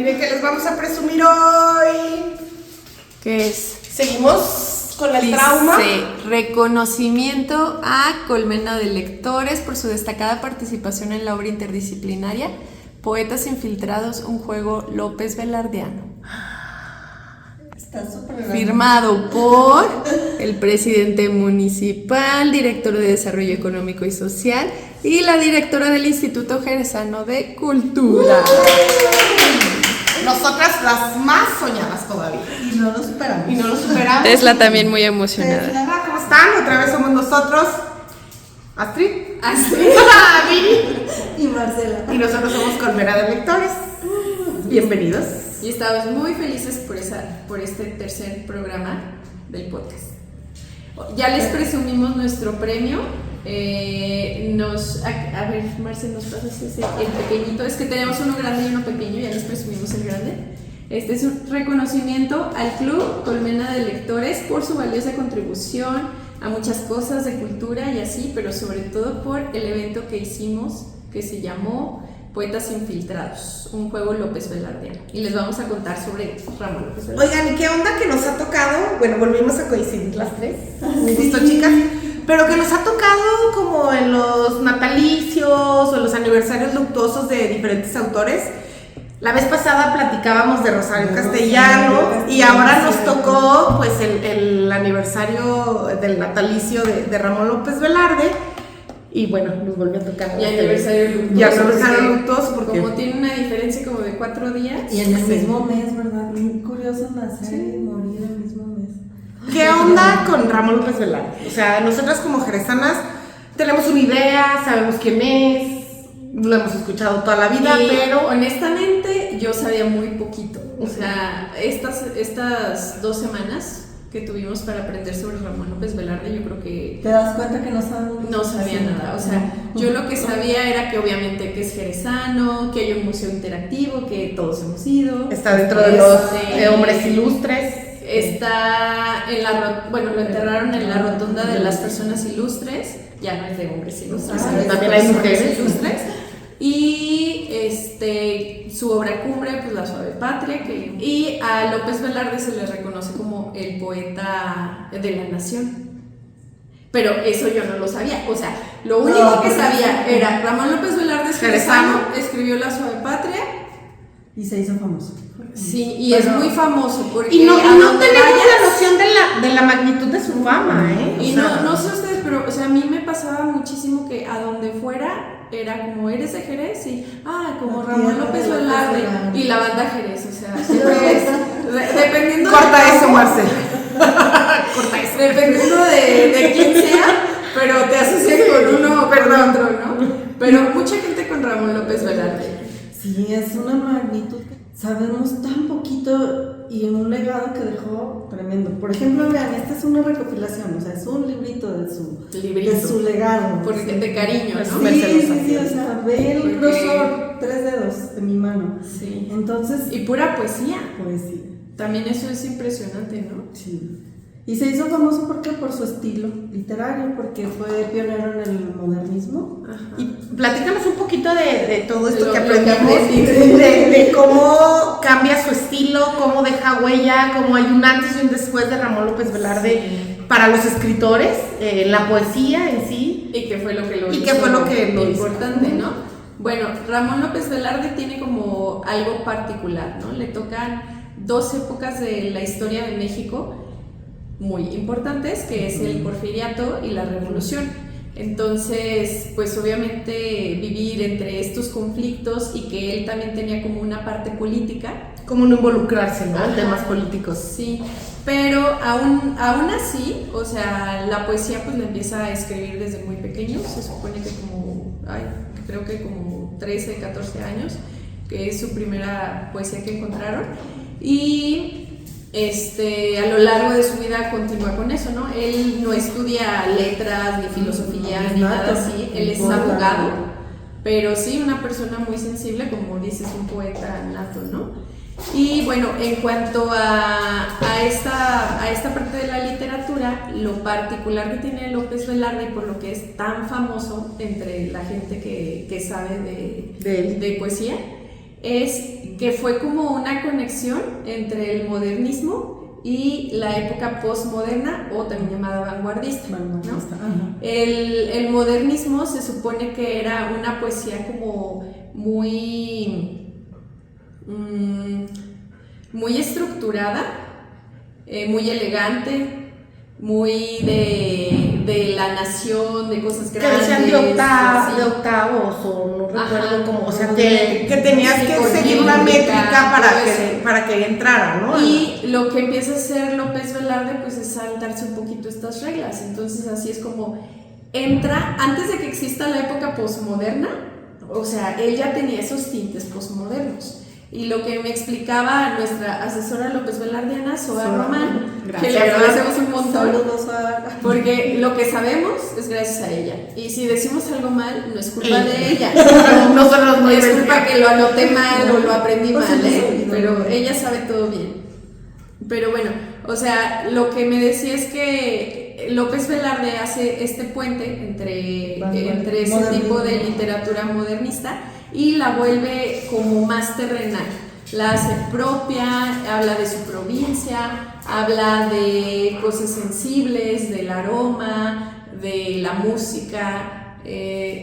miren que les vamos a presumir hoy. ¿Qué es? Seguimos con el Dice, trauma. reconocimiento a Colmena de Lectores por su destacada participación en la obra interdisciplinaria Poetas Infiltrados, un juego López Velardeano. Está súper Firmado por el presidente municipal, director de Desarrollo Económico y Social y la directora del Instituto Jerezano de Cultura. Nosotras las más soñadas todavía. Y no lo superamos. Y no lo superamos. Tesla también muy emocionada. Hola, ¿cómo están? Otra vez somos nosotros. Astrid. Viri. Y Marcela. Y nosotros somos Colmena de Lectores. Bienvenidos. Y estamos muy felices por este tercer programa del podcast. Ya les presumimos nuestro premio. A ver, Marce, nos pasas el pequeñito. Es que tenemos uno grande y uno pequeño, ya les presumimos el grande. Este es un reconocimiento al Club Colmena de Lectores por su valiosa contribución a muchas cosas de cultura y así, pero sobre todo por el evento que hicimos que se llamó Poetas Infiltrados, un juego López Velardeano. Y les vamos a contar sobre Ramón López Velardeano. Oigan, ¿y qué onda que nos ha tocado? Bueno, volvimos a coincidir las tres. Me gustó, chicas. Pero que nos ha tocado como en los natalicios o en los aniversarios luctuosos de diferentes autores. La vez pasada platicábamos de Rosario Castellano y ahora nos tocó pues el aniversario del natalicio de Ramón López Velarde. Y bueno, nos volvió a tocar. Y aniversario luctuoso. Y aniversario luctuoso porque como tiene una diferencia como de 4 días. Y en el mismo mes, ¿verdad? Bien curioso nacer y morir el mismo mes. ¿Qué onda con Ramón López Velarde? O sea, nosotras como jerezanas tenemos una idea, sabemos quién es, lo hemos escuchado toda la vida, pero honestamente yo sabía muy poquito. O sea, estas 2 semanas que tuvimos para aprender sobre Ramón López Velarde, yo creo que ¿Te das cuenta que no sabemos? no sabía nada. O sea, yo lo que sabía era que obviamente que es jerezano, que hay un museo interactivo, que todos hemos ido. está dentro de los hombres ilustres. Está en lo enterraron en la rotonda de las personas ilustres. Ya no es de hombres ilustres, sino también hay mujeres ilustres. Y su obra cumbre, pues La Suave Patria, y a López Velarde se le reconoce como el poeta de la nación. Pero eso yo no lo sabía. O sea, lo único que sabía era Ramón López Velarde es jerezano, escribió La Suave Patria. Y se hizo famoso. Sí, y es muy famoso porque Y no tenemos la noción de la magnitud de su fama, ¿eh? Y no sé ustedes, pero o sea, a mí me pasaba muchísimo que a donde fuera era como eres de Jerez y como Ramón López Velarde y la banda Jerez, o sea, siempre es dependiendo Corta eso, Marcel. Corta eso. Dependiendo de quién sea, pero te asocian con uno o con otro, ¿no? Pero mucha gente con Ramón López Velarde. Sí, es una magnitud. Sabemos tan poquito y un legado que dejó tremendo. Por ejemplo, vean, esta es una recopilación, o sea, es un librito de su legado. Porque de cariño, ¿no? Sí, o sea, ve el grosor, 3 dedos de mi mano. Sí. Entonces, Y pura poesía. poesía. También eso es impresionante, ¿no? Sí. Y se hizo famoso por su estilo literario, porque fue pionero en el modernismo. Ajá. Y platícanos un poquito de todo esto Lo que que aprendimos, aprendí. de cómo cambia su estilo, cómo deja huella, cómo hay un antes y un después de Ramón López Velarde para los escritores, la poesía en sí. Y qué fue lo que lo Y hizo qué fue lo que lo hizo. importante, ¿no? Bueno, Ramón López Velarde tiene como algo particular, ¿no? Le tocan 2 épocas de la historia de México muy importantes, que es el porfiriato y la revolución. Entonces, pues obviamente vivir entre estos conflictos y que él también tenía como una parte política. Como no involucrarse, ¿no? En temas políticos. Sí, pero aún así, o sea, la poesía pues la empieza a escribir desde muy pequeño, se supone que creo que como 13, 14 años, que es su primera poesía que encontraron. Y a lo largo de su vida continúa con eso, ¿no? Él no estudia letras, ni filosofía, ni nada así, él es abogado, pero sí una persona muy sensible, como dices, un poeta nato, ¿no? Y bueno, en cuanto a esta parte de la literatura, lo particular que tiene López Velarde y por lo que es tan famoso entre la gente que sabe de poesía, es que fue como una conexión entre el modernismo y la época postmoderna, o también llamada vanguardista, ¿no? El modernismo se supone que era una poesía como muy estructurada, muy elegante, muy de la nación, de cosas grandes. Que decían de octavos, o no recuerdo cómo, o sea, que tenías que seguir una métrica para que entrara, ¿no? Y lo que empieza a hacer López Velarde, pues es saltarse un poquito estas reglas. Entonces así es como entra, antes de que exista la época posmoderna, o sea, él ya tenía esos tintes posmodernos. Y lo que me explicaba nuestra asesora López Velardiana, Soa Román, que le agradecemos un montón, porque lo que sabemos es gracias a ella. Y si decimos algo mal, no es culpa de ella. No solo es culpa que lo anoté mal o lo aprendí mal, pero ella sabe todo bien. Pero bueno, o sea, lo que me decía es que López Velarde hace este puente entre ese tipo de literatura modernista y la vuelve como más terrenal, la hace propia, habla de su provincia, habla de cosas sensibles, del aroma, de la música,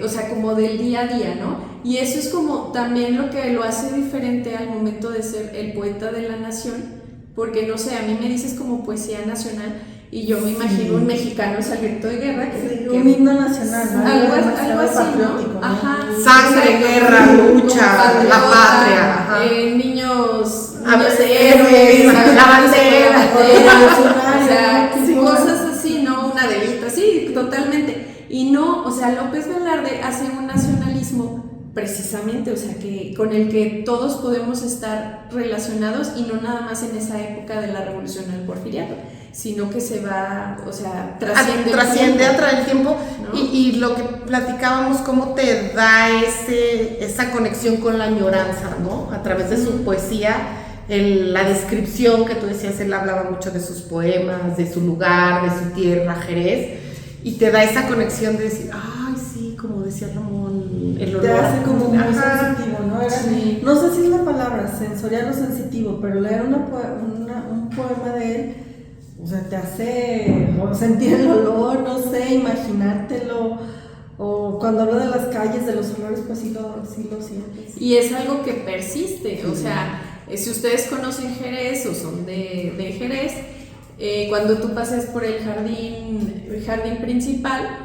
o sea, como del día a día, ¿no? Y eso es como también lo que lo hace diferente al momento de ser el poeta de la nación, porque no sé, a mí me dices como poesía nacional y yo me imagino un mexicano saliendo de guerra un himno nacional, ¿no? Algo así, ¿no? Ajá. Sangre, guerra, lucha, la patria, niños héroes, la bandera, o sea, cosas así, ¿no? Una delita, sí, totalmente. Y no, o sea, López Velarde hace un nacionalismo precisamente, o sea, que con el que todos podemos estar relacionados, y no nada más en esa época de la revolución al porfiriato, sino que se va, o sea, trasciende a través del tiempo, ¿no? Y lo que platicábamos, cómo te da esa conexión con la añoranza, ¿no? A través de su poesía, la descripción que tú decías, él hablaba mucho de sus poemas, de su lugar, de su tierra, Jerez, y te da esa conexión de decir, ay, sí, como decía Ramón, el olor. Te hace como muy sensitivo, ¿no? No sé si es la palabra, sensorial o sensitivo, pero leer un poema de él, o sea, te hace sentir el olor, no sé, imaginártelo, o cuando hablo de las calles, de los olores, pues sí lo sientes. Y es algo que persiste, o sea, si ustedes conocen Jerez o son de Jerez, cuando tú pasas por el jardín principal,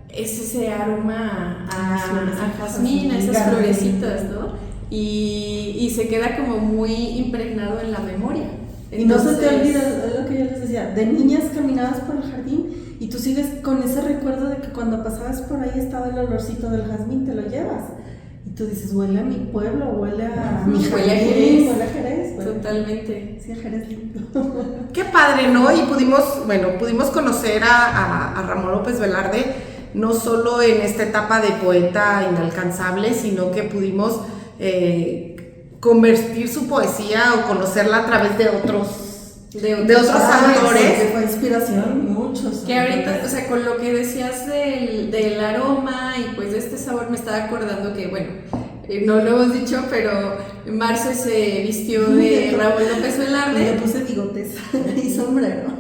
es ese aroma a jazmín, a esas florecitas, ¿no? Y se queda como muy impregnado en la memoria. Entonces, y no se te olvida, es lo que yo les decía, de niñas caminabas por el jardín y tú sigues con ese recuerdo de que cuando pasabas por ahí estaba el olorcito del jazmín, te lo llevas. Y tú dices, huele a mi pueblo, huele a mi jardín, huele a Jerez. Totalmente. Sí, a Jerez limpio. Qué padre, ¿no? Y pudimos conocer a Ramón López Velarde, no solo en esta etapa de poeta inalcanzable, sino que pudimos convertir su poesía o conocerla a través de otros autores. Que fue inspiración, muchos. Que ahorita, o sea, con lo que decías del aroma y pues de este sabor, me estaba acordando que, bueno, no lo hemos dicho, pero Marce se vistió de Ramón López Velarde. Y le puse bigotes y sombrero.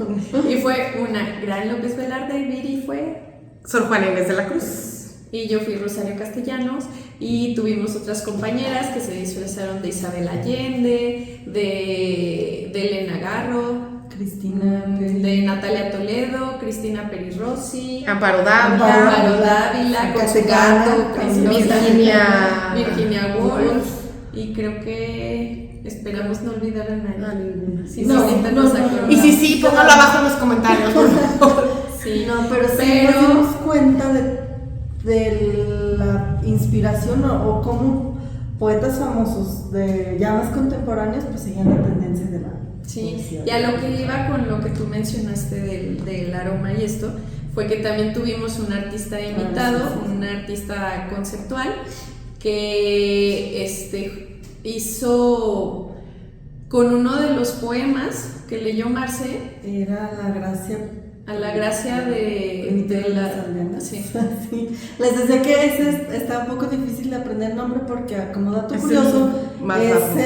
Y fue una gran López Velarde, y Viri fue Sor Juana Inés de la Cruz. Y yo fui Rosario Castellanos, y tuvimos otras compañeras que se disfrazaron de Isabel Allende, de Elena Garro, Cristina, de Natalia Toledo, Cristina Peri Rossi, Amparo Dávila, con su gato, Virginia Woolf, y creo que esperamos no olvidar a nadie. No, y sí, póngalo abajo en los comentarios, por favor. Sí, pero nos dimos cuenta de la inspiración o cómo poetas famosos ya más contemporáneos pues seguían la tendencia de la poesía. Y a lo que iba con lo que tú mencionaste del aroma y esto, fue que también tuvimos un artista invitado, un artista conceptual que hizo con uno de los poemas que leyó Marce. Era La Gracia a la gracia de las aldeanas. Sí. Sí. Les decía que ese está un poco difícil de aprender el nombre porque, como dato curioso, es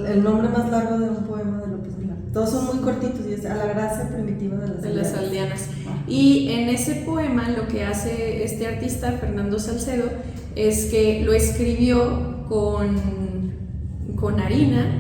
el nombre más largo de un poema de López Velarde. Todos son muy cortitos y es a la gracia primitiva de las aldeanas. Y en ese poema lo que hace este artista, Fernando Salcedo, es que lo escribió con harina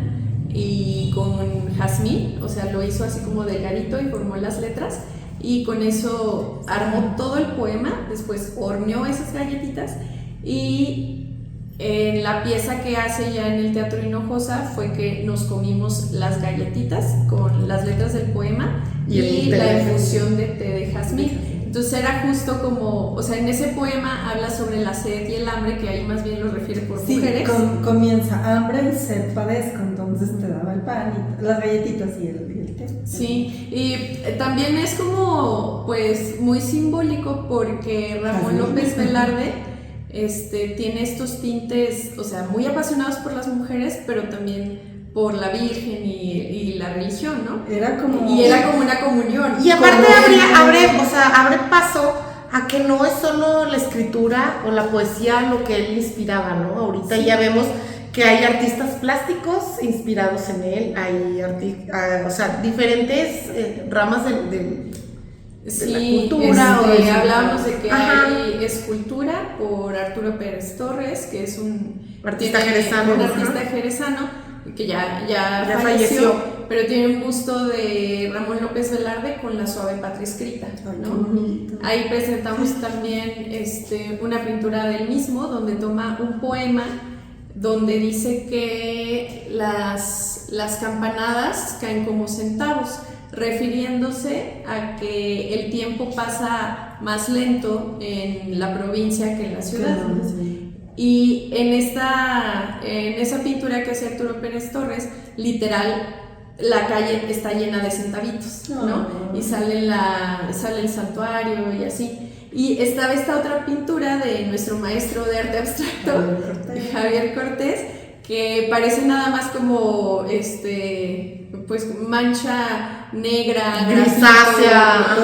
y con jazmín, o sea, lo hizo así como delgadito y formó las letras, y con eso armó todo el poema. Después horneó esas galletitas, y en la pieza que hace ya en el Teatro Hinojosa fue que nos comimos las galletitas con las letras del poema y la infusión de té de jazmín. Entonces era justo como, o sea, en ese poema habla sobre la sed y el hambre, que ahí más bien lo refiere por mujeres. Comienza hambre y sed padezco, entonces te daba el pan y las galletitas y el té. Sí, y también es como, pues, muy simbólico porque Ramón López Velarde tiene estos tintes, o sea, muy apasionados por las mujeres, pero también por la Virgen y la religión, ¿no? Era como una comunión. Y aparte abre paso a que no es solo la escritura o la poesía lo que él inspiraba, ¿no? Ahorita ya vemos que hay artistas plásticos inspirados en él, hay diferentes ramas de la cultura. Hablábamos de que hay escultura por Arturo Pérez Torres, que es un artista jerezano que ya falleció, pero tiene un busto de Ramón López Velarde con la suave patria escrita, ¿no? Ahí presentamos también una pintura del mismo, donde toma un poema donde dice que las campanadas caen como centavos, refiriéndose a que el tiempo pasa más lento en la provincia que en la ciudad. Y en esa pintura que hace Arturo Pérez Torres, literal, la calle está llena de centavitos, ¿no? Y sale el santuario y así. Y estaba esta otra pintura de nuestro maestro de arte abstracto, Javier Cortés, que parece nada más como pues mancha negra, grisácea,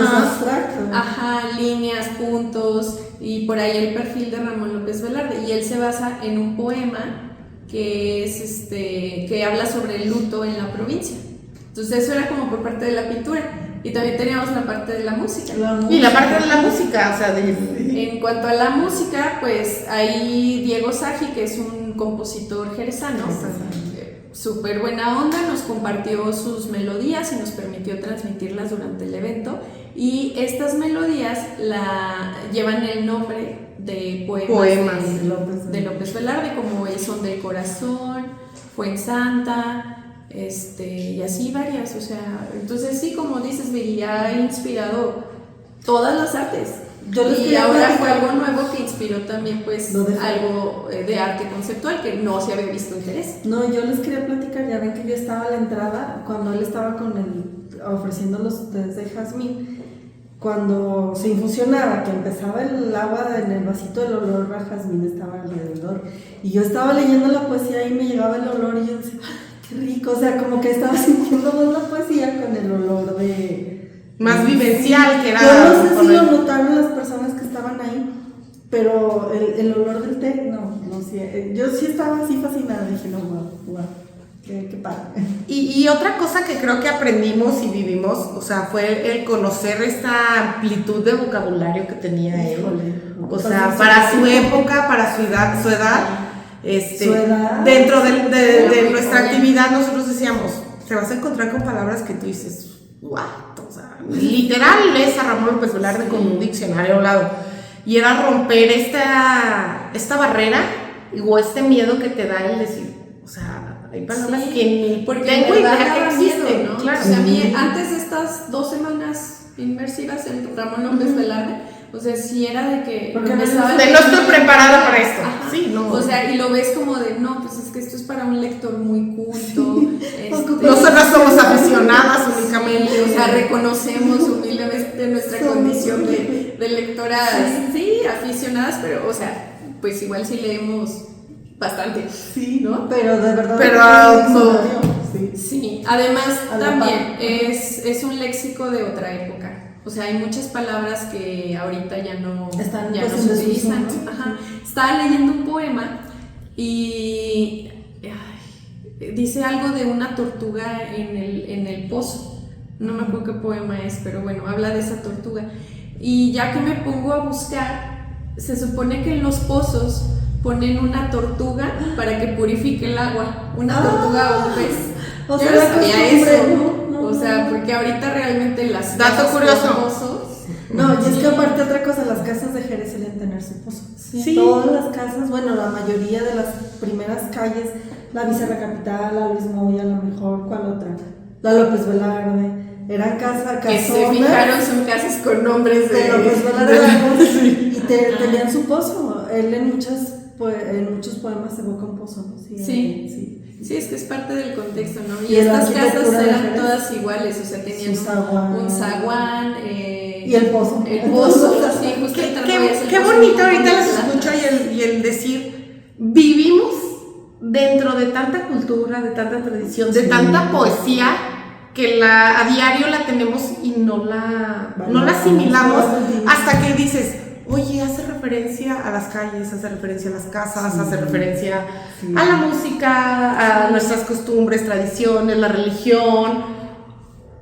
líneas, puntos, y por ahí el perfil de Ramón López Velarde. Y él se basa en un poema que es que habla sobre el luto en la provincia. Entonces eso era como por parte de la pintura. Y también teníamos la parte de la música. Y la parte de la música, o sea, en cuanto a la música, pues ahí Diego Sagi, que es un compositor jerezano, súper buena onda, nos compartió sus melodías y nos permitió transmitirlas durante el evento. Y estas melodías llevan el nombre de poemas de López Velarde, como El Son del Corazón, Fuensanta, y así varias, o sea, entonces sí, como dices, Viri, ha inspirado todas las artes. Y ahora fue algo nuevo que inspiró también, pues, algo de arte conceptual que no se había visto interés. No, yo les quería platicar, ya ven que yo estaba a la entrada cuando él estaba ofreciendo los tés de jazmín. Cuando se infusionaba, que empezaba el agua en el vasito, el olor a jazmín estaba alrededor. Y yo estaba leyendo la poesía y me llegaba el olor y yo decía, qué rico, o sea, como que estaba sintiendo más la poesía con el olor más vivencial que era. Yo no sé si lo notaron las personas que estaban ahí, pero el olor del té, no sé. Yo sí estaba así fascinada, dije, no, wow, qué padre. Y otra cosa que creo que aprendimos y vivimos, o sea, fue el conocer esta amplitud de vocabulario que tenía él. O sea, para su época, para su edad, dentro de nuestra actividad nosotros decíamos, te vas a encontrar con palabras que tú dices, what, o sea, literal lees a Ramón López Velarde con un diccionario a un lado, y era romper esta barrera o este miedo que te da el decir, o sea, hay palabras que ni porque tengo idea que existen, ¿no? Claro. O sea, a mí antes de estas 2 semanas inmersivas en Ramón López Velarde, o sea, si era de que no estoy preparada para esto. Ajá. Sí, no. O sea, y lo ves como de, no, pues es que esto es para un lector muy culto. Nosotras somos aficionadas únicamente. O sea, reconocemos humildemente nuestra condición de lectoras, sí, aficionadas, pero, o sea, pues igual sí leemos bastante. Sí, ¿no? Pero de verdad. Sí, además también es un léxico de otra época. O sea, hay muchas palabras que ahorita ya no Están, ya pues, no en se desuso, utilizan. ¿no? Ajá. Estaba leyendo un poema y dice algo de una tortuga en el pozo. No me acuerdo qué poema es, pero bueno, habla de esa tortuga. Y ya que me pongo a buscar, se supone que en los pozos ponen una tortuga para que purifique el agua, una tortuga o un pez. O Yo sea, no la sabía costumbre, eso. ¿no? O sea, porque ahorita realmente las Dato casas con curioso. pozos. No, y es Sí. que aparte otra cosa, las casas de Jerez solían tener su pozo. Sí. Todas las casas, bueno, la mayoría de las primeras calles, la Becerra Capital, la Luis Moya, a lo mejor, ¿cuál otra? La López Velarde, eran casas, Que se fijaron, son casas con nombres de de López Velarde, y tenían su pozo. Él en muchos poemas se evoca un pozo, ¿no? Sí, es que es parte del contexto, ¿no? Y Y la estas casas arquitectura de eran Jerez, todas iguales, o sea, tenían su zaguán. un zaguán. Y el pozo. El pozo, sí, justo Qué, ahorita no qué- veías el qué pozo, bonito un ahorita montón de los escucho plantas. y el decir, vivimos dentro de tanta cultura, de tanta tradición, de tanta poesía que a diario la tenemos y no la asimilamos hasta que dices, oye, hace referencia a las calles, hace referencia a las casas, hace referencia a la música, a nuestras costumbres, tradiciones, la religión.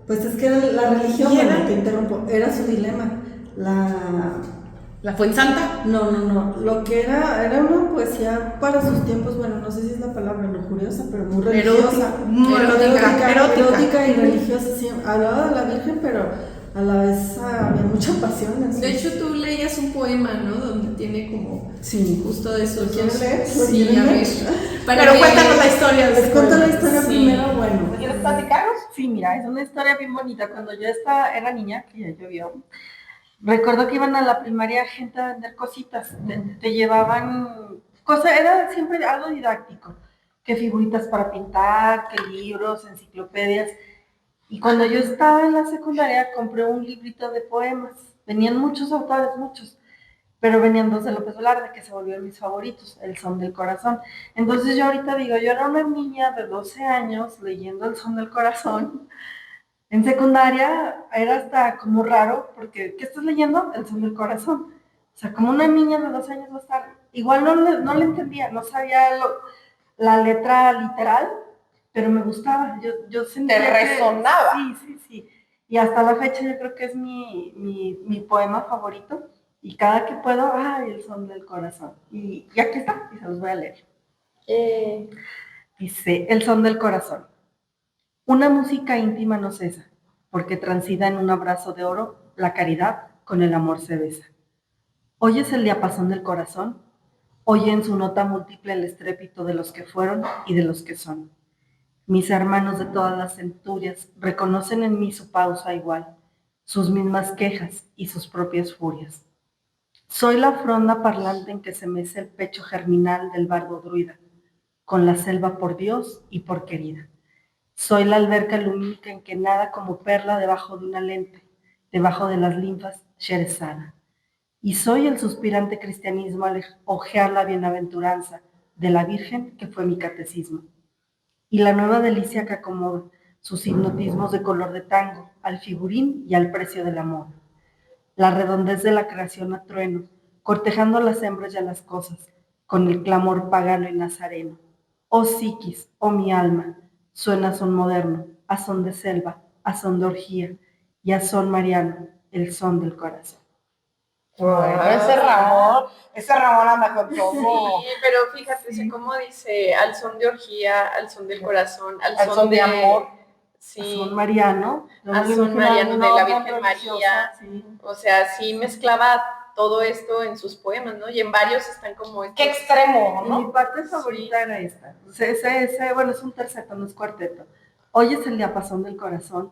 Pues es que era la religión, Y era- bueno, te interrumpo, era su dilema. La Fuensanta. No, lo que era una poesía para sus tiempos, bueno, no sé si es la palabra lujuriosa, pero muy religiosa. Erótica Y religiosa, sí, hablaba de la Virgen, pero a la vez había mucha pasión en De hecho, tú leías un poema, ¿no? Donde tiene como Sí. justo de esos ¿Lo quieres dos. leer? ¿Lo Sí, quieres a ver. leer? Pero cuéntanos la historia. Les cuento la historia Sí. primero, bueno. ¿Quieres platicarnos? Sí, mira, es una historia bien bonita. Cuando yo era niña, que ya llovió, recuerdo que iban a la primaria gente a vender cositas. Te llevaban cosas, era siempre algo didáctico, que figuritas para pintar, que libros, enciclopedias. Y cuando yo estaba en la secundaria, compré un librito de poemas. Venían muchos autores, muchos, pero venían dos de López Velarde, que se volvieron mis favoritos, El Son del Corazón. Entonces yo ahorita digo, yo era una niña de 12 años leyendo El Son del Corazón. En secundaria era hasta como raro, porque ¿qué estás leyendo? El Son del Corazón. O sea, como una niña de 12 años va a estar, igual no le entendía, no sabía la letra literal, pero me gustaba, yo sentía Te resonaba. Sí. Y hasta la fecha yo creo que es mi poema favorito. Y cada que puedo, El Son del Corazón. Y aquí está, y se los voy a leer. Dice, El Son del Corazón. Una música íntima no cesa, porque transida en un abrazo de oro, la caridad con el amor se besa. ¿Oyes el diapasón del corazón? Oye en su nota múltiple el estrépito de los que fueron y de los que son. Mis hermanos de todas las centurias reconocen en mí su pausa igual, sus mismas quejas y sus propias furias. Soy la fronda parlante en que se mece el pecho germinal del bardo druida, con la selva por Dios y por querida. Soy la alberca lumínica en que nada como perla debajo de una lente, debajo de las linfas Sherezada. Y soy el suspirante cristianismo al ojear la bienaventuranza de la Virgen que fue mi catecismo. Y la nueva delicia que acomoda sus hipnotismos de color de tango al figurín y al precio del amor. La redondez de la creación a trueno, cortejando a las hembras y a las cosas, con el clamor pagano y nazareno. Oh psiquis, oh mi alma, suena a son moderno, a son de selva, a son de orgía, y a son mariano, el son del corazón. Bueno, ese Ramón anda con todo. Sí, pero fíjate, sí. Cómo dice, al son de orgía, al son del corazón, al son de amor. Sí. A son mariano. A son mariano de la Virgen María. Sí. O sea, sí mezclaba todo esto en sus poemas, ¿no? Y en varios están como... ¡Qué extremo, ¿no? Y mi parte favorita era esta. Bueno, es un terceto, no es cuarteto. Oyes el diapasón del corazón,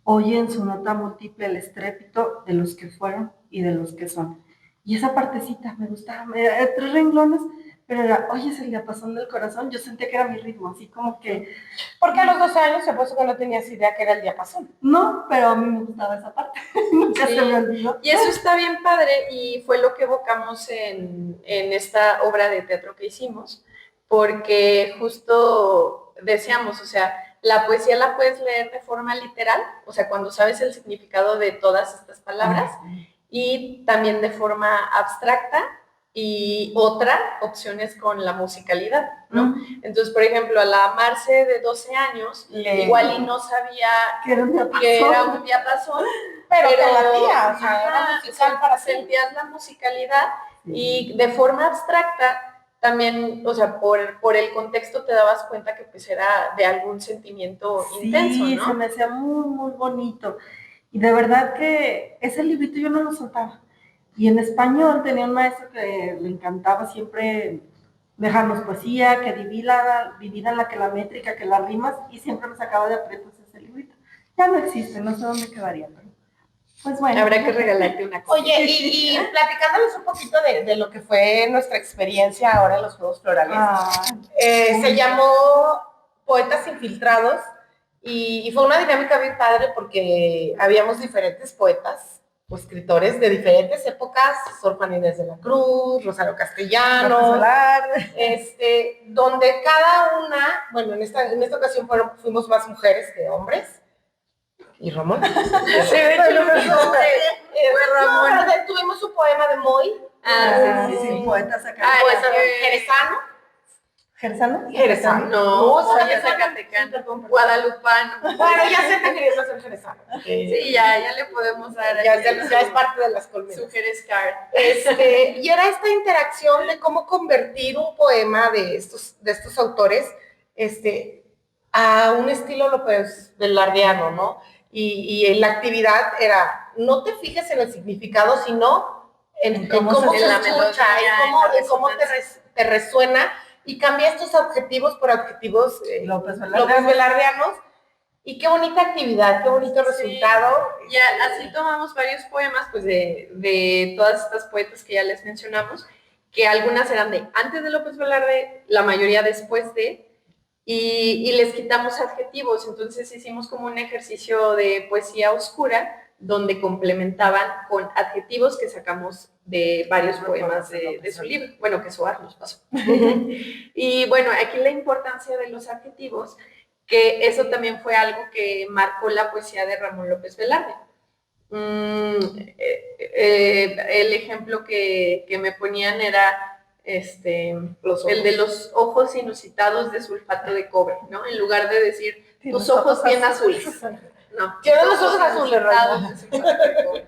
oye en su nota múltiple el estrépito de los que fueron y de los que son. Y esa partecita me gustaba, tres renglones, pero era, oyes el diapasón del corazón, yo sentía que era mi ritmo, así como que... Porque a los 12 años se puso que no tenías idea que era el diapasón. No, pero a mí me gustaba esa parte, nunca se me olvidó. Y eso está bien padre y fue lo que evocamos en esta obra de teatro que hicimos, porque justo decíamos, o sea, la poesía la puedes leer de forma literal, o sea, cuando sabes el significado de todas estas palabras, y también de forma abstracta, y otra opción es con la musicalidad, ¿no? Entonces, por ejemplo, a la Marce de 12 años, igual y no sabía que era un diapasón, pero te latía, o sea, era musical para sentías la musicalidad y de forma abstracta también, o sea, por el contexto te dabas cuenta que pues era de algún sentimiento intenso, ¿no? Sí, se me hacía muy, muy bonito. Y de verdad que ese librito yo no lo soltaba. Y en español tenía un maestro que le encantaba siempre dejarnos poesía, que dividan la que la métrica, que las rimas, y siempre me sacaba de aprietos ese librito. Ya no existe, no sé dónde quedaría, pero pues bueno. Habrá que regalarte una cosa. Oye, y platicándoles un poquito de lo que fue nuestra experiencia ahora en los Juegos Florales, se llamó Poetas Infiltrados y fue una dinámica bien padre porque habíamos diferentes poetas o escritores de diferentes épocas, Sor Juana Inés de la Cruz, Rosario Castellanos, donde cada una, bueno, en esta ocasión fuimos más mujeres que hombres, y Ramón. Sí, de hecho, fue Ramón. Tuvimos un poema de Moy. Sí, poetas acá. Jerezano. ¿Jerezano? Jerezano. No, soy zacatecano, guadalupano. Bueno, ya se te queriendo hacer jerezano. Sí, ya le podemos dar. Ya es parte de las colmenas. Su Jerez Card. Y era esta interacción de cómo convertir un poema de estos autores, a un estilo López Velardeano, ¿no? Y la actividad era, no te fijes en el significado, sino en cómo se escucha, en cómo te resuena, y cambia estos adjetivos por adjetivos López Velardeanos. Y qué bonita actividad, qué bonito resultado. Ya así tomamos varios poemas pues de todas estas poetas que ya les mencionamos, que algunas eran de antes de López Velarde, la mayoría después de, y les quitamos adjetivos. Entonces hicimos como un ejercicio de poesía oscura donde complementaban con adjetivos que sacamos de varios poemas de su libro, bueno, que Soar nos pasó. Y bueno, aquí la importancia de los adjetivos, que eso también fue algo que marcó la poesía de Ramón López Velarde. El ejemplo que me ponían era el de los ojos inusitados de sulfato de cobre, ¿no? En lugar de decir tus ojos bien azules. No, tienen los ojos azules, de sulfato de cobre.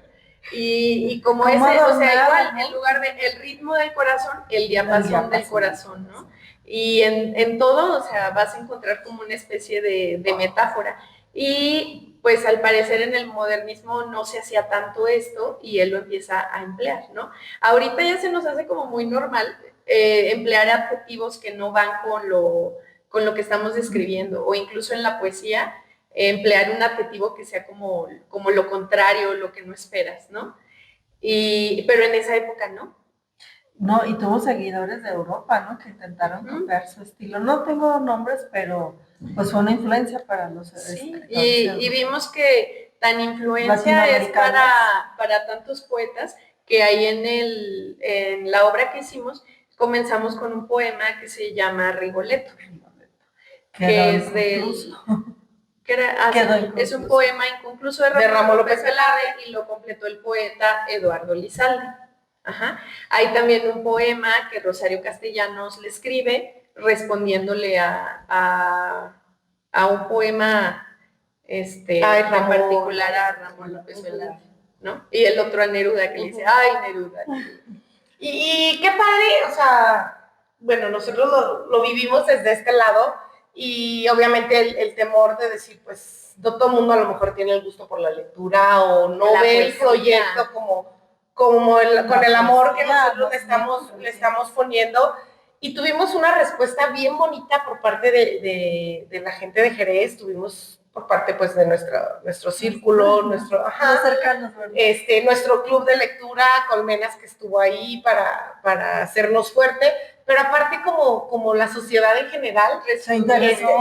Y como ese, o sea, igual, en lugar de el ritmo del corazón, el diapasón del corazón, ¿no? Y en todo, o sea, vas a encontrar como una especie de metáfora. Y pues al parecer en el modernismo no se hacía tanto esto y él lo empieza a emplear, ¿no? Ahorita ya se nos hace como muy normal emplear adjetivos que no van con lo que estamos describiendo, o incluso en la poesía emplear un adjetivo que sea como lo contrario, lo que no esperas, ¿no? Pero en esa época no. No, y tuvo seguidores de Europa, ¿no? Que intentaron copiar su estilo. No tengo nombres, pero pues fue una influencia para los escritores. Y vimos que tan influencia es para tantos poetas que ahí en la obra que hicimos comenzamos con un poema que se llama Rigoletto, que es es un poema inconcluso de Ramón López Velarde y lo completó el poeta Eduardo Lizalde. Ajá. Hay también un poema que Rosario Castellanos le escribe respondiéndole a un poema en particular a Ramón López Velarde, ¿no? Y el otro a Neruda, que le dice, ay, Neruda. Y qué padre, o sea, bueno, nosotros lo vivimos desde este lado, y obviamente el temor de decir, pues, no todo el mundo a lo mejor tiene el gusto por la lectura o no ve el proyecto con el amor que nosotros le estamos poniendo. Y tuvimos una respuesta bien bonita por parte de la gente de Jerez, tuvimos por parte pues de nuestro círculo, nuestro club de lectura, Colmenas, que estuvo ahí para hacernos fuerte, pero aparte como la sociedad en general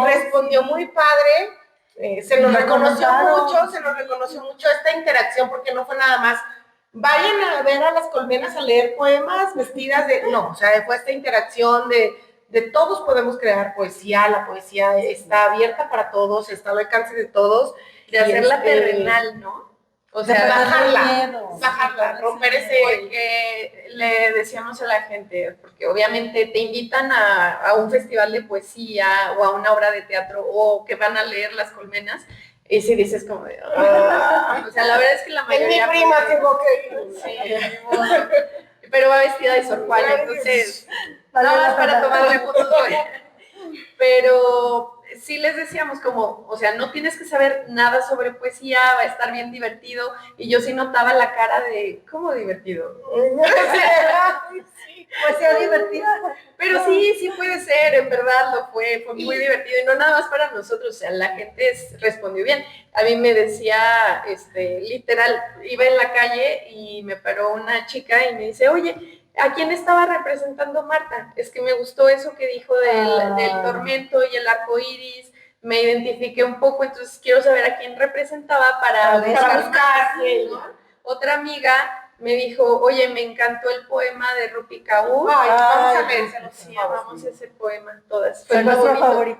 respondió muy padre, se nos reconoció mucho esta interacción, porque no fue nada más vayan a ver a las Colmenas a leer poemas vestidas de... No, o sea, fue esta interacción de de todos podemos crear poesía, la poesía está abierta para todos, está al alcance de todos. De hacerla terrenal, ¿no? O sea, bajarla, romper ese... Porque le decíamos a la gente, porque obviamente te invitan a un festival de poesía o a una obra de teatro o que van a leer Las Colmenas, y si dices como de... o sea, la verdad es que la mayoría... Es mi prima, tengo que ir. Sí, pero va vestida de Sor Juana, entonces... Nada más para tomarle fotos. Pero sí les decíamos como, o sea, no tienes que saber nada sobre poesía, va a estar bien divertido. Y yo sí notaba la cara de, ¿cómo divertido? Sí, poesía divertida. Pero sí puede ser, en verdad lo fue muy divertido. Y no nada más para nosotros, o sea, la gente respondió bien. A mí me decía, literal, iba en la calle y me paró una chica y me dice, oye, ¿a quién estaba representando Marta? Es que me gustó eso que dijo del tormento y el arco iris, me identifiqué un poco, entonces quiero saber a quién representaba para buscar. ¿No? Otra amiga me dijo, oye, me encantó el poema de Rupi Kaur. Vamos a ver, sí, amamos ese poema todas. Fue nuestro favorito.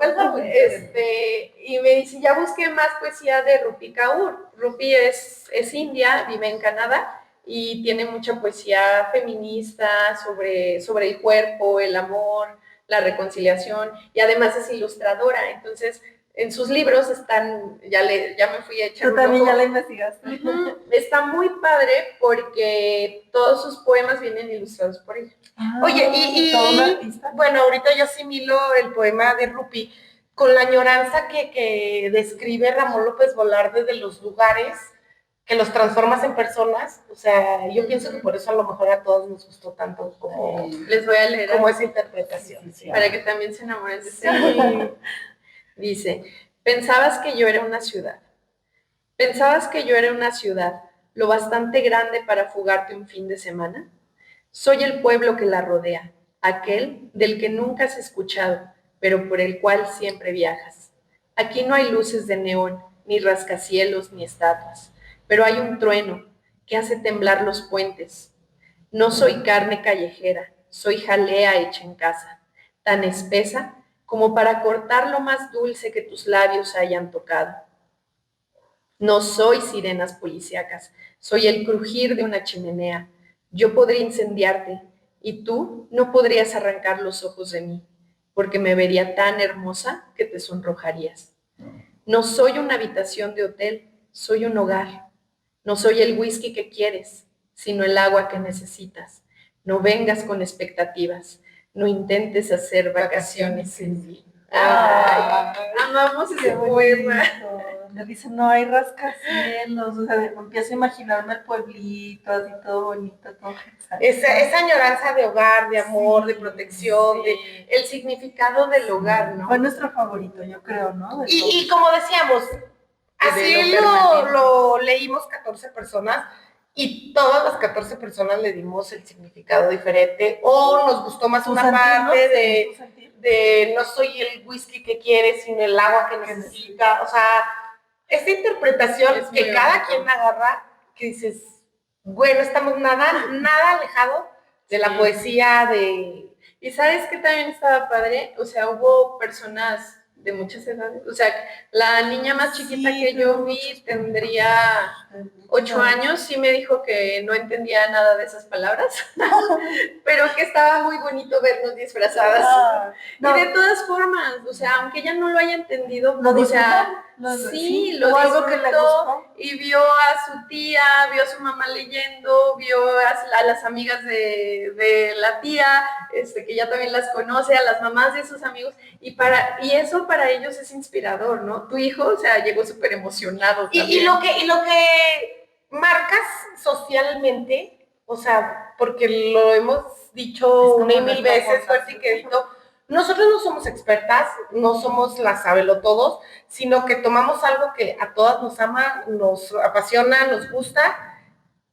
Y me dice, ya busqué más poesía de Rupi Kaur. Rupi es india, vive en Canadá, y tiene mucha poesía feminista sobre el cuerpo, el amor, la reconciliación, y además es ilustradora. Entonces, en sus libros están, ya me fui a echar un ojo. Tú también ya la investigaste. Está muy padre porque todos sus poemas vienen ilustrados por ella. Oye, y bueno, ahorita yo asimilo el poema de Rupi con la añoranza que describe Ramón López Velarde de los lugares que los transformas en personas. O sea, yo pienso que por eso a lo mejor a todos nos gustó tanto como... Les voy a leer como esa interpretación. Sí, para que también se enamoren de ese. Dice, pensabas que yo era una ciudad. Pensabas que yo era una ciudad lo bastante grande para fugarte un fin de semana. Soy el pueblo que la rodea, aquel del que nunca has escuchado, pero por el cual siempre viajas. Aquí no hay luces de neón, ni rascacielos, ni estatuas, pero hay un trueno que hace temblar los puentes. No soy carne callejera, soy jalea hecha en casa, tan espesa como para cortar lo más dulce que tus labios hayan tocado. No soy sirenas policíacas, soy el crujir de una chimenea. Yo podría incendiarte y tú no podrías arrancar los ojos de mí, porque me vería tan hermosa que te sonrojarías. No soy una habitación de hotel, soy un hogar. No soy el whisky que quieres, sino el agua que necesitas. No vengas con expectativas, no intentes hacer vacaciones sin mí. Amamos ese poema. Me dice, no hay rascacielos, o sea, empiezo a imaginarme el pueblito, así todo bonito, todo. Esa añoranza de hogar, de amor, de protección, de el significado del hogar, ¿no? Fue nuestro favorito, yo creo, ¿no? Y como decíamos, así lo leímos 14 personas y todas las 14 personas le dimos el significado diferente, o nos gustó más una parte de no soy el whisky que quieres, sino el agua que necesita. O sea, esta interpretación es que cada quien agarra, que dices, bueno, estamos nada alejado de la poesía de... ¿Y sabes qué también estaba padre? O sea, hubo personas de muchas edades. O sea, la niña más chiquita que yo vi tendría 8 años, sí me dijo que no entendía nada de esas palabras, pero que estaba muy bonito vernos disfrazadas. Y de todas formas, o sea, aunque ella no lo haya entendido, lo disfrutó. Sí, lo disfrutó y vio a su tía, vio a su mamá leyendo, vio a las amigas de la tía, que ya también las conoce, a las mamás de sus amigos, y eso para ellos es inspirador, ¿no? Tu hijo, o sea, llegó súper emocionado. Y lo que marcas socialmente, o sea, porque lo hemos dicho una y mil veces, fuerte y quedito, nosotros no somos expertas, no somos las sabelotodos, sino que tomamos algo que a todas nos ama, nos apasiona, nos gusta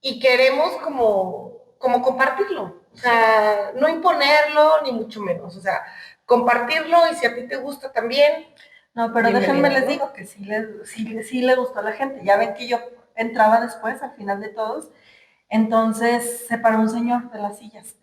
y queremos como compartirlo. O sea, no imponerlo, ni mucho menos. O sea, compartirlo, y si a ti te gusta también. No, pero déjenme les digo que sí le gustó a la gente. Ya ven que yo entraba después, al final de todos, entonces se paró un señor de las sillas.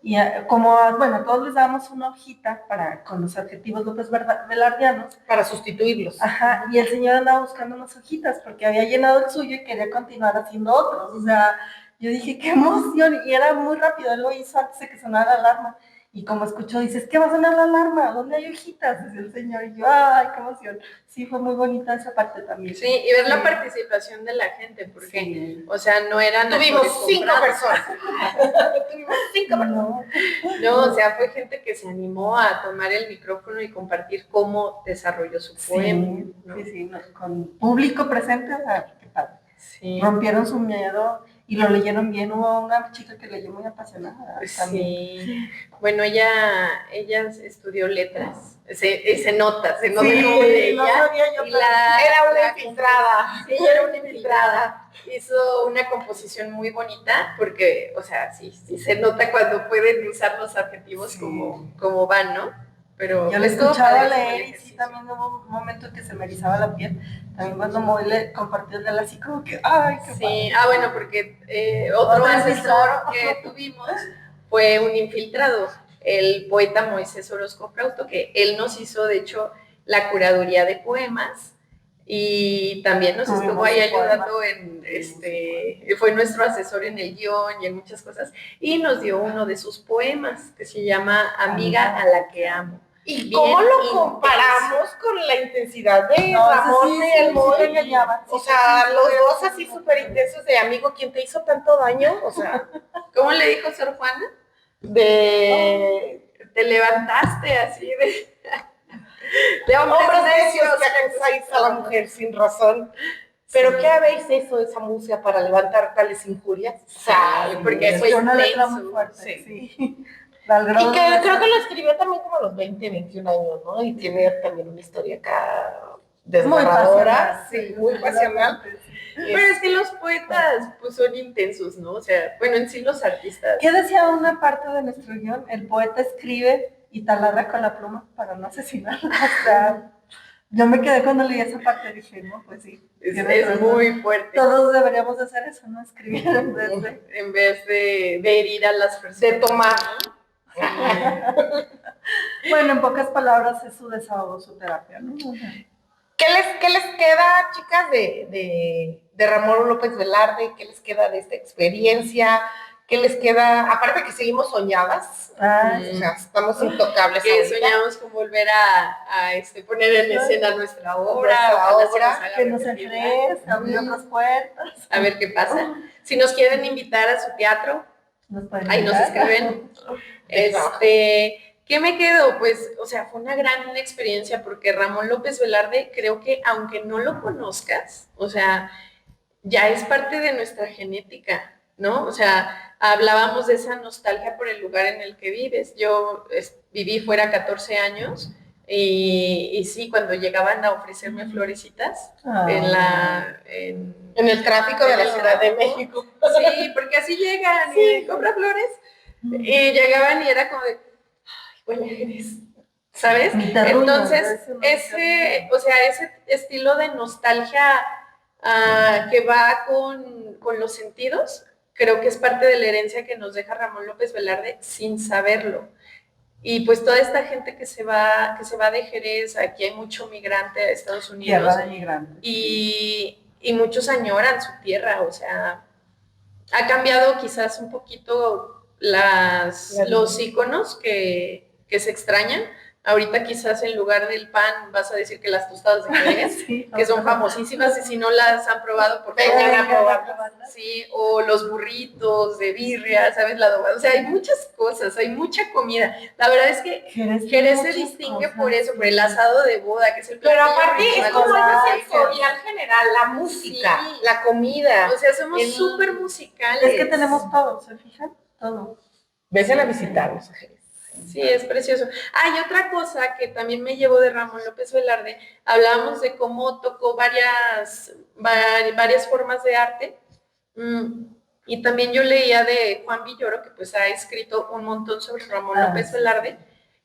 Y como, bueno, todos les dábamos una hojita con los adjetivos López Velardianos. Para sustituirlos. Ajá, y el señor andaba buscando unas hojitas porque había llenado el suyo y quería continuar haciendo otros. O sea, yo dije, qué emoción, y era muy rápido, él lo hizo antes de que sonara la alarma. Y como escuchó, dice, es que va a sonar la alarma, ¿dónde hay hojitas? Dice el señor, y yo, ay, qué emoción. Sí, fue muy bonita esa parte también. Sí, y ver la participación de la gente, porque, sí, o sea, no eran... Tuvimos 5 personas. Tuvimos 5 personas. No, o sea, fue gente que se animó a tomar el micrófono y compartir cómo desarrolló su poema. Sí, ¿no? Sí, no, con público presente, o sea, qué padre. Sí. Rompieron su miedo y lo leyeron bien. Hubo una chica que leyó muy apasionada también. Sí. Bueno, ella estudió letras. Se nota Sí, cómo leía. no sabía yo, Era una infiltrada. Ella era una infiltrada. Hizo una composición muy bonita porque, o sea, sí se nota cuando pueden usar los adjetivos sí, como van, ¿no? Pero yo le escuchaba leer y sí, también hubo un momento que se me erizaba la piel. También cuando Moy le compartió de él así como que, ay, qué padre. Bueno, porque otro asesor que tuvimos fue un infiltrado, el poeta Moisés Orozco Frausto, que él nos hizo, de hecho, la curaduría de poemas y también nos estuvo ahí ayudando fue nuestro asesor en el guión y en muchas cosas, y nos dio uno de sus poemas que se llama Amiga a la que amo. ¿Y cómo lo comparamos con la intensidad de Ramón y el Moy? O sea, los dos así súper intensos de amigo, ¿quién te hizo tanto daño? O sea, ¿cómo le dijo Sor Juana? Te levantaste así de hombres necios que acusáis a la mujer sin razón. ¿Pero qué habéis hecho esa música para levantar tales injurias? Porque fue una letra muy fuerte, sí. Y que creo que lo escribió también como a los 20, 21 años, ¿no? Y tiene también una historia acá desgarradora, muy pasional. Pero es que los poetas pues son intensos, ¿no? O sea, bueno, en sí los artistas. ¿Qué decía una parte de nuestro guión? El poeta escribe y taladra con la pluma para no asesinar. O sea, yo me quedé cuando leí esa parte, dije, no, pues sí. Es muy fuerte. Todos deberíamos de hacer eso, ¿no? Escribir en vez de herir a las personas. De tomar. Bueno, en pocas palabras es su desahogo, su terapia, ¿no? ¿Qué les queda, chicas, de Ramón López Velarde? ¿Qué les queda de esta experiencia? ¿Qué les queda? Aparte que seguimos soñadas, o sea, estamos intocables. Que soñamos con volver a poner en escena nuestra obra, que nos enfrezca, abrir otras puertas. A ver qué pasa. Si nos quieren invitar a su teatro, ahí nos escriben. ¿Qué me quedo? Pues, o sea, fue una gran experiencia porque Ramón López Velarde, creo que aunque no lo conozcas, o sea, ya es parte de nuestra genética, ¿no? O sea, hablábamos de esa nostalgia por el lugar en el que vives. Yo viví fuera 14 años y sí, cuando llegaban a ofrecerme florecitas en el tráfico de la Ciudad de México. Sí, porque así llegan y compra flores. Y llegaban y era como de, ay, bueno, eres, ¿sabes? Entonces, ese estilo de nostalgia que va con los sentidos, creo que es parte de la herencia que nos deja Ramón López Velarde sin saberlo. Y pues toda esta gente que se va de Jerez, aquí hay mucho migrante a Estados Unidos. Tierra de migrantes. Y muchos añoran su tierra, o sea, ha cambiado quizás un poquito los íconos que se extrañan. Ahorita quizás en lugar del pan vas a decir que las tostadas de Jerez, que son famosísimas, y si no las han probado, por favor, vengan a probarlas. Sí, o los burritos de birria, ¿sabes? O sea, hay muchas cosas, hay mucha comida. La verdad es que Jerez se distingue por eso, por el asado de boda, que es el platillo. Pero aparte es como esa sensorial general, la música, la comida. O sea, somos súper musicales. Es que tenemos todo, ¿se fijan? Todo. Ven a visitarnos a Jerez. Sí, es precioso. Hay otra cosa que también me llevó de Ramón López Velarde. Hablábamos de cómo tocó varias formas de arte. Y también yo leía de Juan Villoro, que pues ha escrito un montón sobre Ramón López Velarde,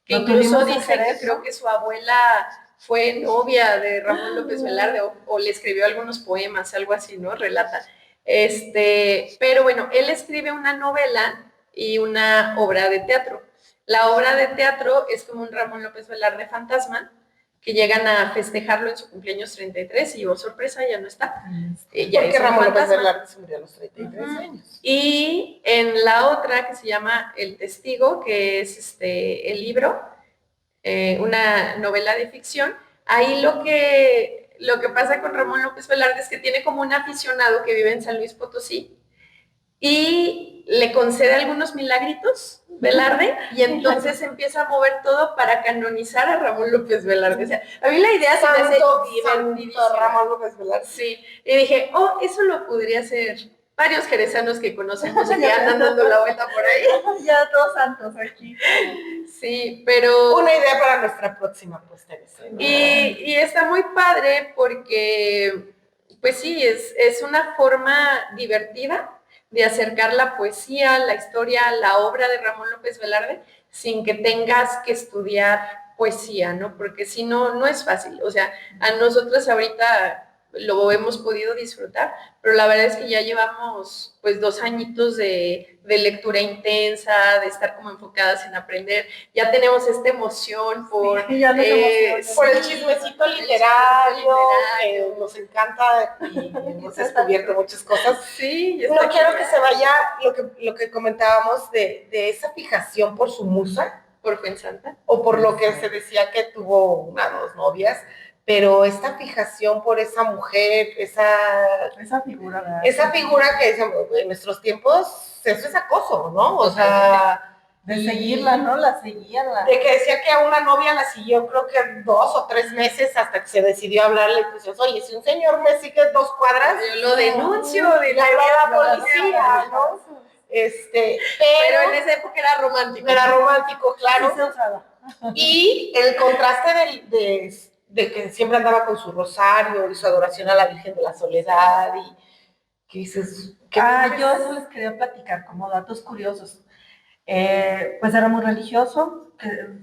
que incluso dice que creo que su abuela fue novia de Ramón López Velarde o le escribió algunos poemas, algo así, ¿no? Relata. Pero bueno, él escribe una novela y una obra de teatro. La obra de teatro es como un Ramón López Velarde fantasma, que llegan a festejarlo en su cumpleaños 33 y, oh, sorpresa, ya no está. Ya Porque Ramón López Velarde se murió a los 33 años. Y en la otra, que se llama El Testigo, que es el libro, una novela de ficción, ahí lo que pasa con Ramón López Velarde es que tiene como un aficionado que vive en San Luis Potosí y le concede algunos milagritos Velarde y entonces empieza a mover todo para canonizar a Ramón López Velarde. O sea, a mí la idea se me hace divertidísima. Ramón López Velarde. Sí, y dije, oh, eso lo podría hacer varios jerezanos que conocemos y que andan dando la vuelta por ahí. Ya todos santos aquí. Sí, pero... Una idea para nuestra próxima posteridad. ¿No? Y está muy padre porque, pues sí, es una forma divertida de acercar la poesía, la historia, la obra de Ramón López Velarde, sin que tengas que estudiar poesía, ¿no? Porque si no, no es fácil. O sea, a nosotros ahorita lo hemos podido disfrutar, pero la verdad es que ya llevamos pues 2 añitos de lectura intensa, de estar como enfocadas en aprender, ya tenemos esta emoción por, sí, ya por el chismecito literario, que nos encanta y hemos descubierto muchas cosas. Sí, no quiero que se vaya lo que comentábamos de esa fijación por su musa, por Fuensanta, o por lo que se decía que tuvo 1 o 2 novias, pero esta fijación por esa mujer, esa figura, ¿verdad? Esa figura que en nuestros tiempos, eso es acoso, ¿no? O sea, de seguirla, ¿no? La seguía. De que decía que a una novia la siguió creo que 2 o 3 meses hasta que se decidió hablarle y dices, oye, si un señor me sigue 2 cuadras, yo lo denuncio, de la policía, ¿no? Pero en esa época era romántico. Era romántico, claro. Sí se usaba. Y el contraste de que siempre andaba con su rosario y su adoración a la Virgen de la Soledad y que dices... yo eso les quería platicar como datos curiosos. Pues era muy religioso,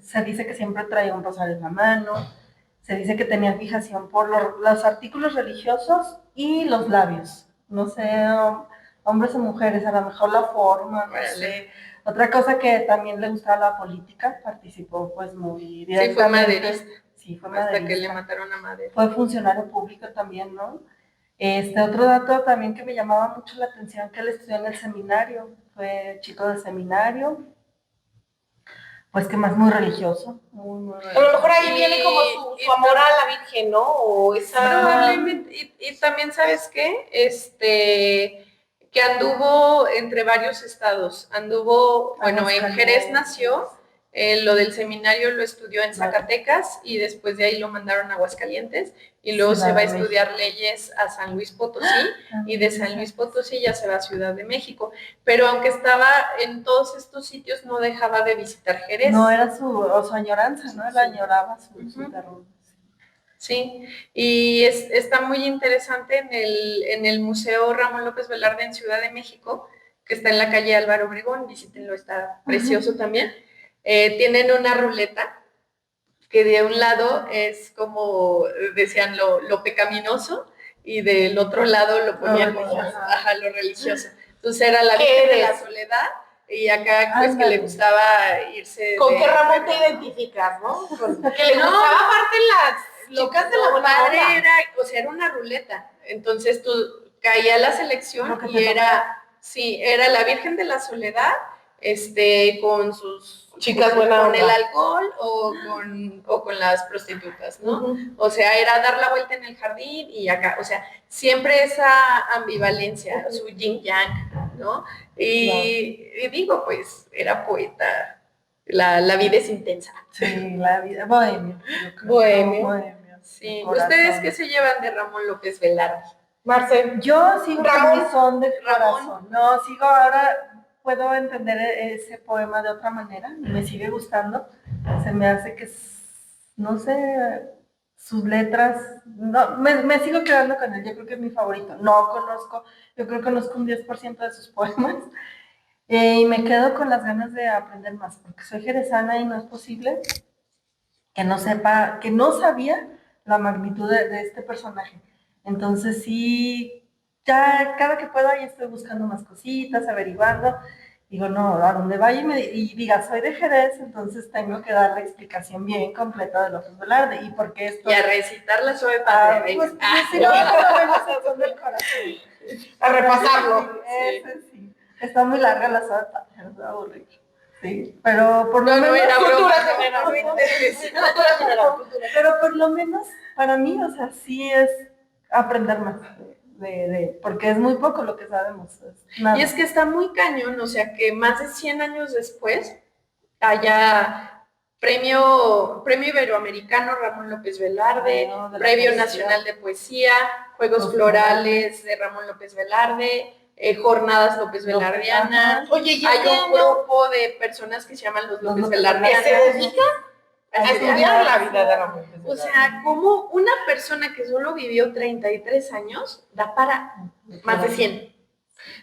se dice que siempre traía un rosario en la mano, se dice que tenía fijación por los artículos religiosos y los labios, no sé, hombres o mujeres, a lo mejor la forma, no sé. Otra cosa que también le gustaba la política, participó pues muy directamente. Sí, fue maderista. Sí, fue maderista. Hasta que le mataron a Madero. Fue funcionario público también, ¿no? Otro dato también que me llamaba mucho la atención, que él estudió en el seminario, fue chico de seminario, pues que más muy religioso, muy religioso. A lo mejor ahí viene como su amor a la Virgen, ¿no? O esa... Probablemente, y también, ¿sabes qué? Que anduvo entre varios estados, bueno, en Jerez nació, lo del seminario lo estudió en Zacatecas y después de ahí lo mandaron a Aguascalientes y luego se va a estudiar leyes a San Luis Potosí y de San Luis Potosí ya se va a Ciudad de México, pero aunque estaba en todos estos sitios no dejaba de visitar Jerez. No, era su añoranza, ¿no? Él añoraba su terreno. Sí, y está muy interesante en el Museo Ramón López Velarde en Ciudad de México, que está en la calle Álvaro Obregón, visítenlo, está precioso también. Tienen una ruleta que de un lado es como, decían, lo pecaminoso y del otro lado lo ponían como lo religioso. Entonces era la Virgen de la Soledad y acá pues que le gustaba irse... ¿Con qué Ramón te identificas, no? Que le gustaba aparte las chicas de la buena padre onda. era una ruleta. Entonces tú caía la selección y era la Virgen de la Soledad, con sus chicas buena con onda. el alcohol o con las prostitutas, ¿no? O sea, era dar la vuelta en el jardín y acá, o sea, siempre esa ambivalencia, su yin yang, ¿no? Y digo, pues, era poeta, la vida es intensa. Sí, la vida, bohemio. Bohemio. Sí. ¿Ustedes qué se llevan de Ramón López Velarde? Marcel. Yo sigo Ramón. con son de Ramón. corazón. No, sigo ahora, puedo entender ese poema de otra manera, me sigue gustando. Se me hace que, no sé, sus letras, no, me sigo quedando con él, yo creo que es mi favorito. No conozco, yo creo que conozco un 10% de sus poemas. Y me quedo con las ganas de aprender más, porque soy jerezana y no es posible que no sepa, que no sabía la magnitud de este personaje. Entonces sí, ya cada que puedo ahí estoy buscando más cositas, averiguando, Digo, no, a donde vaya y diga, soy de Jerez, entonces tengo que dar la explicación bien completa de López Velarde y por qué esto. Y a recitar la suave patria. Pues si no, no me son del corazón. A repasarlo. Ese sí. Está muy larga la suave patria, nos va a aburrir. Sí, pero por lo No, menos. no era Cultura broma. general. Cultura general. Pero por lo menos para mí, o sea, sí es aprender más. Porque es muy poco lo que sabemos. Y es que está muy cañón, o sea, que más de 100 años después haya premio Iberoamericano Ramón López Velarde, Premio Nacional de Poesía, Juegos Florales de Ramón López Velarde, Jornadas López Velardianas. Oye, ¿y hay este un año grupo de personas que se llaman los López se Velardianas. dedica a estudiar la vida de Ramón López O Velarde? sea, como una persona que solo vivió 33 años da para más de 100.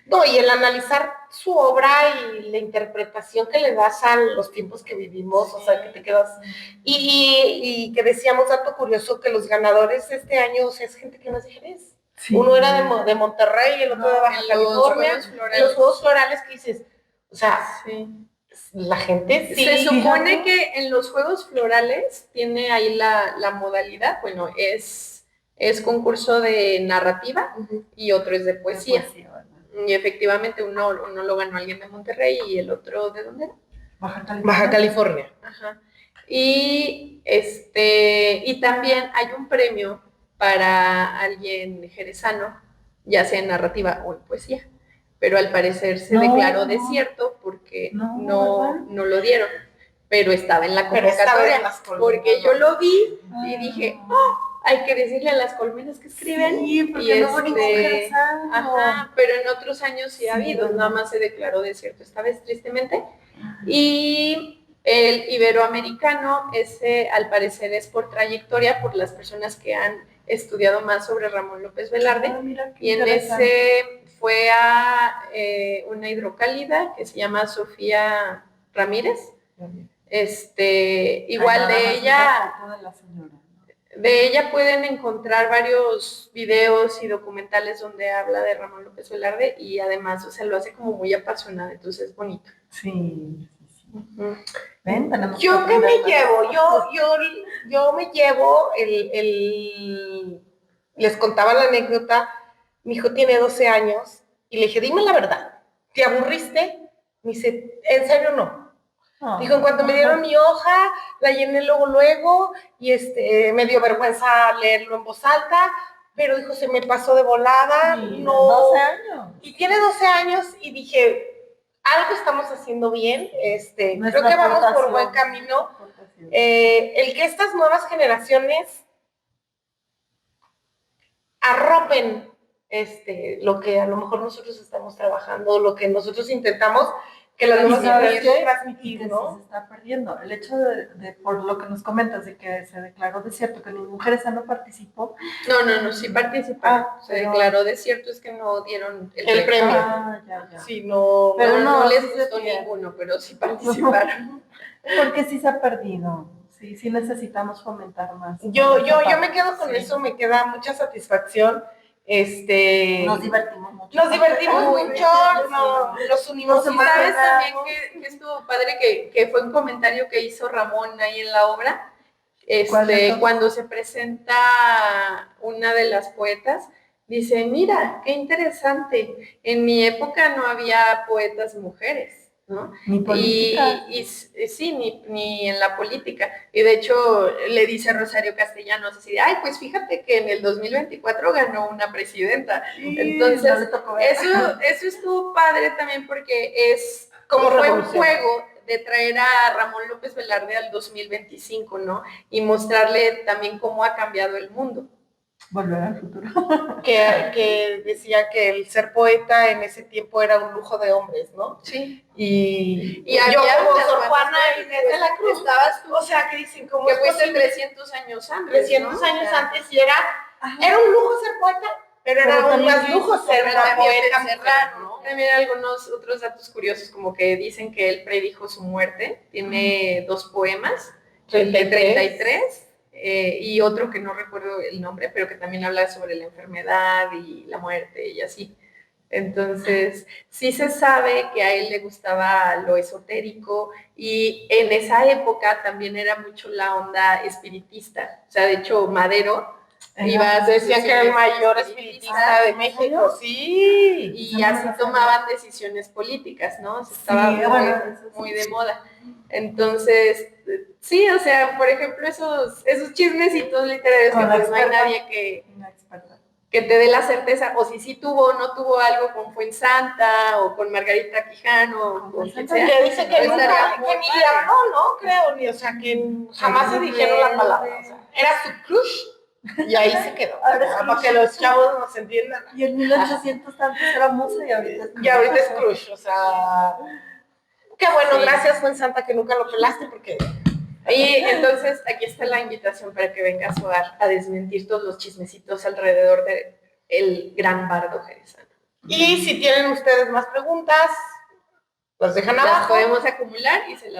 No, y el analizar su obra y la interpretación que le das a los tiempos que vivimos, o sea, que te quedas... Y que decíamos, dato curioso, que los ganadores de este año, o sea, es gente que no es de Jerez. Sí. Uno era de Monterrey, el otro de Baja California. Los Juegos Florales que dices, o sea, la gente sí. Se supone que en los Juegos Florales tiene ahí la modalidad, bueno, es concurso de narrativa y otro es de poesía. Y efectivamente uno lo ganó alguien de Monterrey y el otro, ¿de dónde era? Baja California. Ajá. Y también hay un premio para alguien jerezano, ya sea en narrativa o en poesía, pero al parecer se declaró desierto porque no lo dieron, pero estaba en la convocatoria, porque yo lo vi y dije, hay que decirle a las colmenas que escriben. Sí, porque y no ajá, pero en otros años sí ha habido, nada más se declaró desierto esta vez, tristemente. Y el iberoamericano, ese al parecer es por trayectoria, por las personas que han estudiado más sobre Ramón López Velarde, y en ese fue a una hidrocálida que se llama Sofía Ramírez. Igual de ella pueden encontrar varios videos y documentales donde habla de Ramón López Velarde y además, o sea, lo hace como muy apasionado, entonces es bonito. Sí. Uh-huh. ¿Ven? Yo qué me llevo, yo me llevo les contaba la anécdota, mi hijo tiene 12 años y le dije, dime la verdad, ¿te aburriste? Me dice, ¿en serio no? Dijo, en cuanto me dieron mi hoja, la llené luego, y me dio vergüenza leerlo en voz alta, pero dijo, se me pasó de volada, no. 12 años. Y tiene 12 años, y dije, algo estamos haciendo bien, creo que vamos por buen camino. El que estas nuevas generaciones arropen lo que a lo mejor nosotros estamos trabajando, lo que nosotros intentamos, que las nuevas generaciones transmitir, ¿no? Se está perdiendo. El hecho de, por lo que nos comentas, de que se declaró desierto, que ningún jerezano participó. No, sí participaron. Se declaró desierto, es que no dieron el premio. Ya. Sí, no, pero no les gustó ninguno, pero sí participaron. Porque sí se ha perdido. Sí necesitamos fomentar más. Yo me quedo con eso, me queda mucha satisfacción. Nos divertimos mucho. Nos unimos. ¿Y sabes también que estuvo padre? Que fue un comentario que hizo Ramón ahí en la obra. Cuando se presenta una de las poetas, dice, mira, qué interesante, en mi época no había poetas mujeres, ¿no? Ni política. Ni en la política. Y de hecho le dice a Rosario Castellanos así, ay, pues fíjate que en el 2024 ganó una presidenta. Sí, entonces, eso estuvo padre también porque es como fue un juego de traer a Ramón López Velarde al 2025, ¿no? Y mostrarle también cómo ha cambiado el mundo. Volver al futuro. que decía que el ser poeta en ese tiempo era un lujo de hombres, ¿no? Sí. Y yo como Sor Juana Inés de la Cruz, estabas tú, o sea, que dicen como que fuiste 300 años antes, 300 años antes y era un lujo ser poeta, pero era aún más lujo ser una poeta, ¿no? También algunos otros datos curiosos, como que dicen que él predijo su muerte, tiene 2 poemas, el de 33, y otro que no recuerdo el nombre, pero que también habla sobre la enfermedad y la muerte y así. Entonces, sí se sabe que a él le gustaba lo esotérico y en esa época también era mucho la onda espiritista. O sea, de hecho, Madero decían que era el mayor espiritista de México, sí. Y así tomaban decisiones políticas, ¿no? O sea, estaba muy de moda. Entonces, sí, o sea, por ejemplo, esos chismecitos literarios que pues no hay nadie que te dé la certeza, o si sí tuvo o no tuvo algo con Fuensanta o con Margarita Quijano o con quien sea. Que dice que nunca, que ni le habló, ¿no? Creo, ni, o sea, que jamás se dijeron la palabra. O sea, era su crush y ahí se quedó. Para que los chavos nos entiendan. Y en 1800 antes era musa y ahorita es crush. Y ahorita es crush, o sea... Qué bueno, gracias Fuensanta que nunca lo pelaste porque... Y entonces aquí está la invitación para que vengas a desmentir todos los chismecitos alrededor de el gran bardo jerezano. Y si tienen ustedes más preguntas, las dejan abajo. Las podemos acumular y se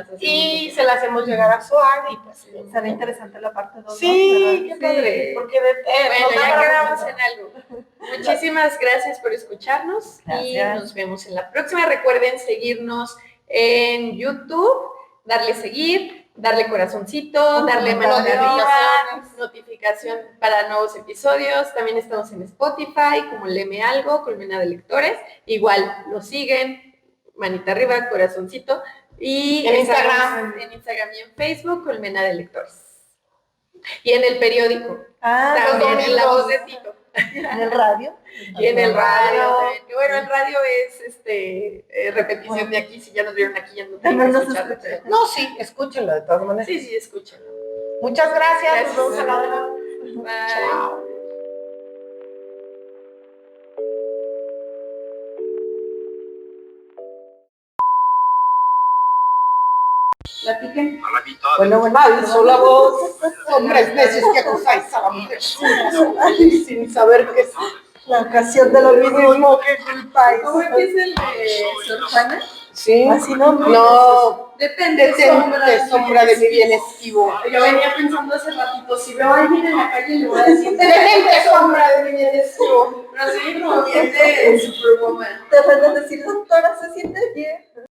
las hacemos llegar a Suar y pues... Será interesante la parte 2. Sí, qué padre. Porque bueno, ya quedamos en algo. Muchísimas gracias por escucharnos y nos vemos en la próxima. Recuerden seguirnos en YouTube, darle seguir, darle corazoncito, darle mano de arriba, notificación para nuevos episodios. También estamos en Spotify como Leme Algo, Colmena de Lectores. Igual lo siguen, manita arriba, corazoncito. Y en Instagram y en Facebook, Colmena de Lectores. Y en el periódico. También en La Voz de Tito. ¿En el radio? Y en el radio también. Que bueno, el radio es repetición de aquí. Si ya nos vieron aquí, ya no tienen que escucharlo. No, sí, escúchenlo de todas maneras. Sí, escúchenlo. Muchas gracias. Nos vemos a la hora. Bye. Chao. Platiquen. Bueno, alzo la voz, hombres necios que acusáis a la mujer sin saber qué es la ocasión de lo mismo que culpáis. ¿Cómo empieza el de Sor Juana? Sí. Así no. Depende, sombra de mi bien esquivo. Yo venía pensando hace ratito, si veo a alguien en la calle le voy a decir, detente, sombra de mi bien esquivo. pero así como bien de Superwoman. Te van a decir, doctora, ¿se siente bien?